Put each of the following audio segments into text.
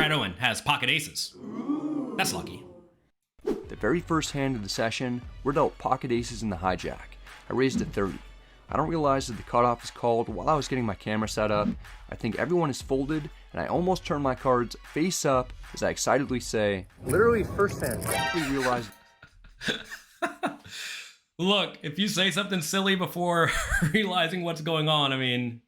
Brad Owen has pocket aces. That's lucky. The very first hand of the session, we're dealt pocket aces in the hijack. I raised to 30. I don't realize that the cutoff is called while I was getting my camera set up. I think everyone is folded, and I almost turn my cards face up as I excitedly say, literally first hand, I realized. Look, if you say something silly before realizing what's going on, I mean,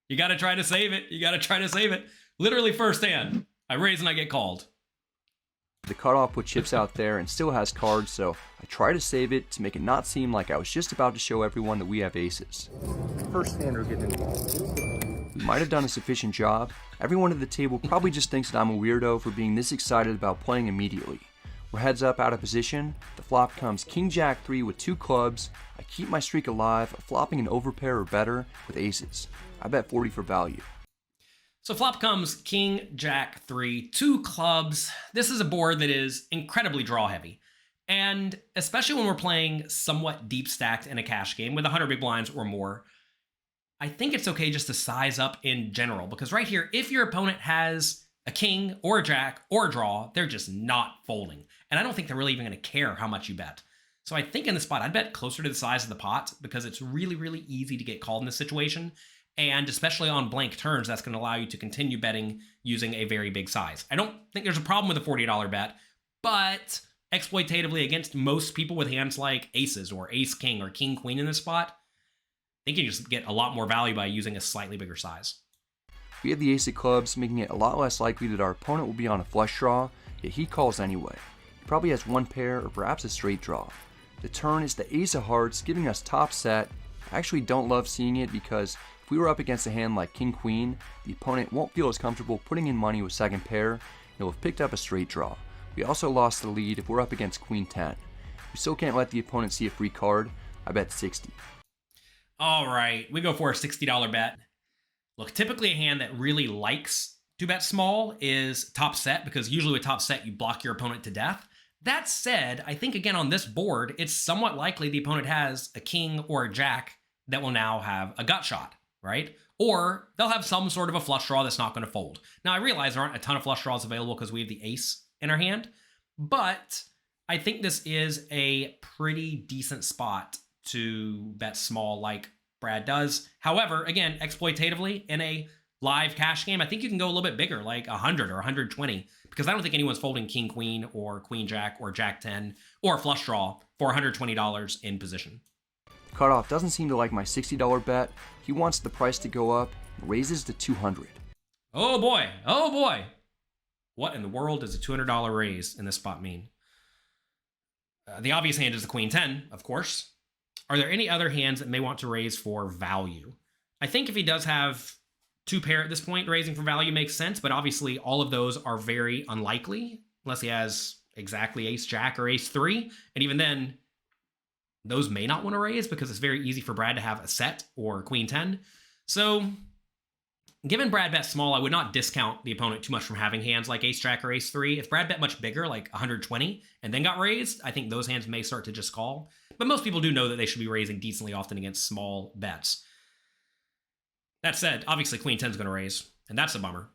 you gotta try to save it. You gotta try to save it. Literally first hand. I raise and I get called. The cutoff put chips out there and still has cards, so I try to save it to make it not seem like I was just about to show everyone that we have aces. First hander getting involved. We might have done a sufficient job. Everyone at the table probably just thinks that I'm a weirdo for being this excited about playing immediately. We're heads up out of position. The flop comes King Jack 3 with 2 clubs. I keep my streak alive, flopping an overpair or better with aces. I bet 40 for value. So flop comes King Jack 3, 2 clubs. This is a board that is incredibly draw heavy. And especially when we're playing somewhat deep stacked in a cash game with 100 big blinds or more, I think it's okay just to size up in general. Because right here, if your opponent has a king or a jack or a draw, they're just not folding. And I don't think they're really even going to care how much you bet. So I think in this spot, I'd bet closer to the size of the pot because it's really, really easy to get called in this situation. And especially on blank turns, that's going to allow you to continue betting using a very big size. I don't think there's a problem with a $40 bet, but exploitatively against most people with hands like aces or ace king or king queen in this spot, I think you just get a lot more value by using a slightly bigger size. We have the ace of clubs, making it a lot less likely that our opponent will be on a flush draw, yet he calls anyway. He probably has one pair or perhaps a straight draw. The turn is the ace of hearts, giving us top set. I actually don't love seeing it because if we were up against a hand like king queen, the opponent won't feel as comfortable putting in money with second pair, and he'll have picked up a straight draw. We also lost the lead if we're up against queen 10. We still can't let the opponent see a free card. I bet 60. All right, we go for a $60 bet. Look, typically a hand that really likes to bet small is top set, because usually with top set, you block your opponent to death. That said, I think again on this board, it's somewhat likely the opponent has a king or a jack that will now have a gut shot, right? Or they'll have some sort of a flush draw that's not going to fold. Now, I realize there aren't a ton of flush draws available because we have the ace in our hand, but I think this is a pretty decent spot to bet small like Brad does. However, again, exploitatively in a live cash game, I think you can go a little bit bigger, like 100 or 120, because I don't think anyone's folding king queen or queen jack or jack 10 or flush draw for $120 in position. The cutoff doesn't seem to like my $60 bet. He wants the price to go up and raises to 200. Oh boy, oh boy. What in the world does a $200 raise in this spot mean? The obvious hand is the queen 10, of course. Are there any other hands that may want to raise for value? I think if he does have 2 pair at this point, raising for value makes sense, but obviously all of those are very unlikely unless he has exactly ace jack or ace 3. And even then, those may not want to raise because it's very easy for Brad to have a set or queen 10. So given Brad bet small, I would not discount the opponent too much from having hands like ace jack or ace 3. If Brad bet much bigger, like 120, and then got raised, I think those hands may start to just call. But most people do know that they should be raising decently often against small bets. That said, obviously queen 10 is going to raise, and that's a bummer.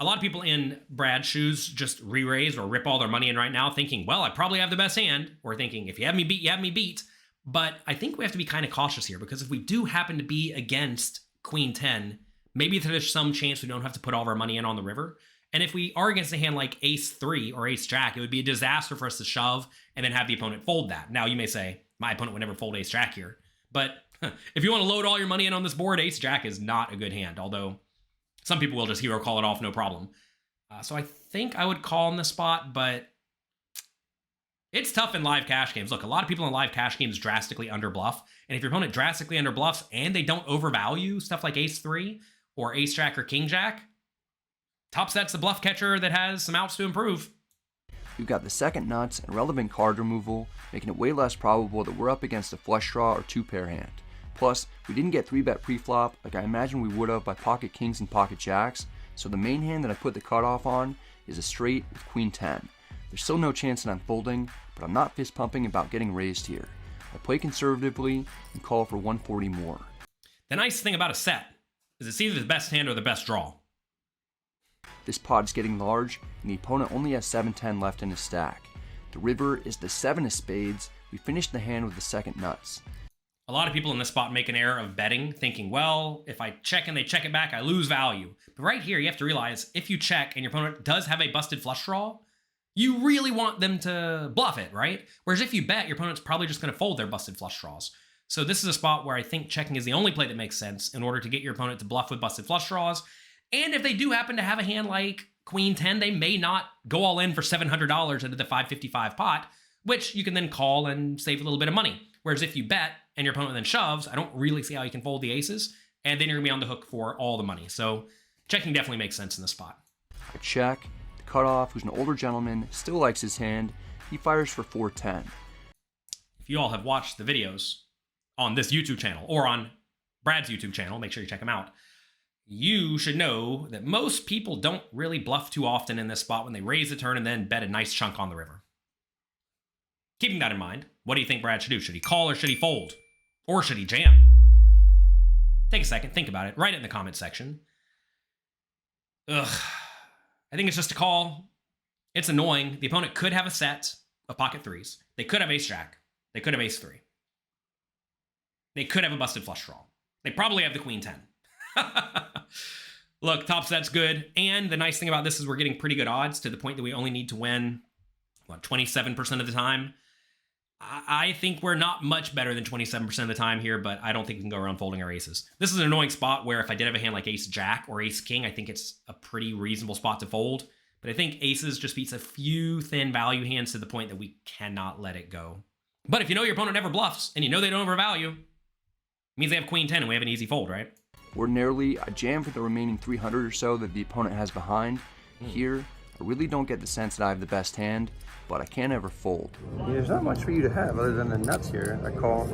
A lot of people in Brad's shoes just re-raise or rip all their money in right now thinking, well, I probably have the best hand, or thinking, if you have me beat, you have me beat. But I think we have to be kind of cautious here, because if we do happen to be against queen 10, maybe there's some chance we don't have to put all of our money in on the river. And if we are against a hand like ace 3 or ace jack, it would be a disaster for us to shove and then have the opponent fold that. Now, you may say, my opponent would never fold ace jack here. But if you want to load all your money in on this board, ace jack is not a good hand, although some people will just hero call it off, no problem. So I think I would call in this spot, but it's tough in live cash games. Look, a lot of people in live cash games drastically underbluff, and if your opponent drastically underbluffs and they don't overvalue stuff like ace 3 or ace jack or king jack, top set's the bluff catcher that has some outs to improve. We've got the second nuts and relevant card removal, making it way less probable that we're up against a flush draw or 2-pair hand. Plus, we didn't get 3-bet pre-flop like I imagine we would have by pocket kings and pocket jacks, so the main hand that I put the cutoff on is a straight with queen 10. There's still no chance that I'm folding, but I'm not fist pumping about getting raised here. I play conservatively and call for 140 more. The nice thing about a set is it's either the best hand or the best draw. This pot is getting large, and the opponent only has 7-10 left in his stack. The river is the 7 of spades. We finish the hand with the second nuts. A lot of people in this spot make an error of betting, thinking, well, if I check and they check it back, I lose value. But right here, you have to realize, if you check and your opponent does have a busted flush draw, you really want them to bluff it, right? Whereas if you bet, your opponent's probably just going to fold their busted flush draws. So this is a spot where I think checking is the only play that makes sense in order to get your opponent to bluff with busted flush draws. And if they do happen to have a hand like Queen 10, they may not go all in for $700 into the 555 pot, which you can then call and save a little bit of money. Whereas if you bet and your opponent then shoves, I don't really see how you can fold the aces, and then you're gonna be on the hook for all the money. So checking definitely makes sense in this spot. I check. The cutoff, who's an older gentleman, still likes his hand. He fires for 410. If you all have watched the videos on this YouTube channel or on Brad's YouTube channel, make sure you check them out. You should know that most people don't really bluff too often in this spot when they raise the turn and then bet a nice chunk on the river. Keeping that in mind, what do you think Brad should do? Should he call or should he fold? Or should he jam? Take a second, think about it, write it in the comment section. Ugh, I think it's just a call. It's annoying. The opponent could have a set of pocket threes. They could have ace-jack. They could have ace-3. They could have a busted flush draw. They probably have the queen 10. Look, top set's good. And the nice thing about this is we're getting pretty good odds to the point that we only need to win, 27% of the time. I think we're not much better than 27% of the time here, but I don't think we can go around folding our aces. This is an annoying spot where if I did have a hand like ace-jack or ace-king, I think it's a pretty reasonable spot to fold. But I think aces just beats a few thin value hands to the point that we cannot let it go. But if you know your opponent never bluffs and you know they don't overvalue, it means they have queen 10 and we have an easy fold, right? Ordinarily, I jam for the remaining 300 or so that the opponent has behind. Here, I really don't get the sense that I have the best hand, but I can't ever fold. Yeah, there's not much for you to have other than the nuts here. I call.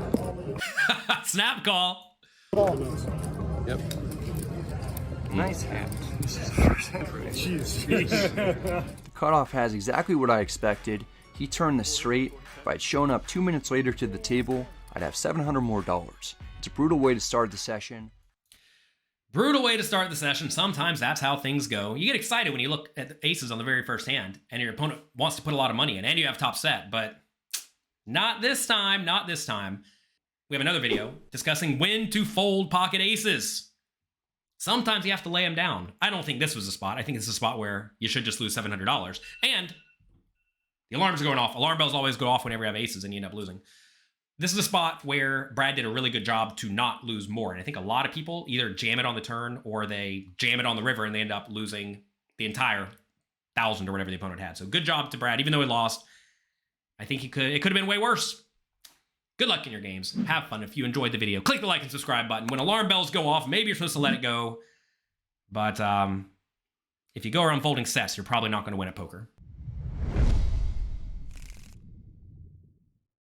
Snap call. Yep. Nice hand. Jeez. The cutoff has exactly what I expected. He turned the straight. If I'd shown up 2 minutes later to the table, I'd have $700 more. It's a brutal way to start the session. Brutal way to start the session. Sometimes that's how things go. You get excited when you look at the aces on the very first hand and your opponent wants to put a lot of money in and you have top set, but not this time, not this time. We have another video discussing when to fold pocket aces. Sometimes you have to lay them down. I don't think this was a spot. I think this is a spot where you should just lose $700. And the alarms are going off. Alarm bells always go off whenever you have aces and you end up losing. This is a spot where Brad did a really good job to not lose more. And I think a lot of people either jam it on the turn or they jam it on the river and they end up losing the entire 1,000 or whatever the opponent had. So good job to Brad. Even though he lost, I think it could have been way worse. Good luck in your games. Have fun. If you enjoyed the video, click the like and subscribe button. When alarm bells go off, maybe you're supposed to let it go. But if you go around folding sets, you're probably not going to win at poker.